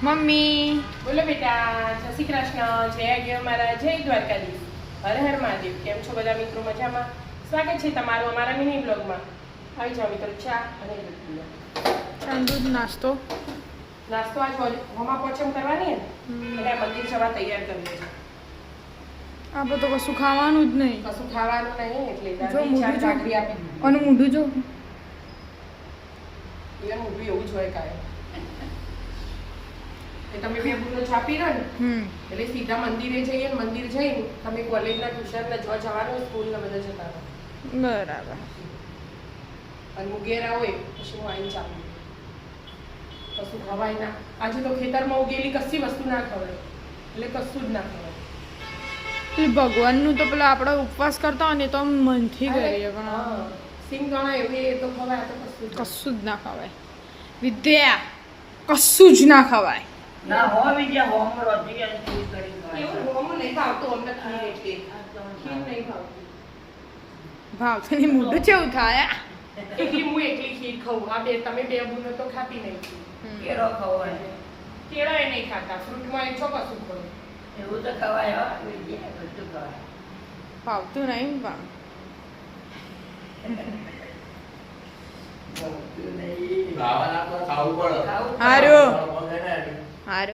Mummy બોલો બેટા, જય શ્રી કૃષ્ણ, જય ગયો મારા, જય દ્વારકાધીશ, હર હર મહાદેવ. કેમ છો બધા મિત્રો? મજામાં? સ્વાગત છે તમારું અમારા મિની બ્લોગમાં. આવી જાઓ મિત્રો, ચા અને દૂધ પીઓ. દૂધ નાસ્તો નાસ્તો આજ હોમા પોચમ કરવાની ને એટલે મંદિર જવા તૈયાર કરી છે. આપણે તો કશું ખાવાનું જ નહીં. કશું ખાવાનું નહીં એટલે જો દાદી ચા મોઢું ભાખરી આપી દીધી. અને મોઢું જો એ મોઢું એવું જ હોય કાંઈ. એ તમે બે બુનો ચા પી રહ્યો ને એટલે સીધા મંદિરે જઈએ ને મંદિર જઈને તમે કોલેજના ટ્યુશનના જો જવાનું સ્કૂલના બધા જતા રહો. બરાબર. અને હું ઘેર હોય પછી હું આવીને ચા પીઉં. કશું ખવાય ના. આજે તો ખેતરમાં ઉગેલી કશી વસ્તુ ના ખવાય એટલે કશું જ ના ખવાય. ભગવાનનું તો પેલા આપણે ઉપવાસ કરતા હોય ને તો આમ મનથી કરીએ પણ સિંગ દાણા એવી એ તો ખવાય, તો કશું જ ના ખવાય. વિદ્યા કશું જ ના ખવાય. ના હો બીજા હોમ રોજી અને ખીર કરી એવું હોમું નહીં ભાવતું અમને ખીર એટલે. ખીર નહીં ભાવતું. ભાવ તો નહીં મોઢું કેવું થાય એકલી હું એકલી ખીર ખાઉં. આ બે તમે બે બુનો તો ખાતી નહીં ખીર. કેળો ખવાય કેળા એ નહીં ખાતા. ફ્રૂટમાં એ છો કશું ખોરું. એવું તો ખવાય હો બીજા બધું ખવાય ભાવતું નહીં પણ બધું નહીં ખાવાના તો ખાવું પડે. ખાવું હારું. ખાવું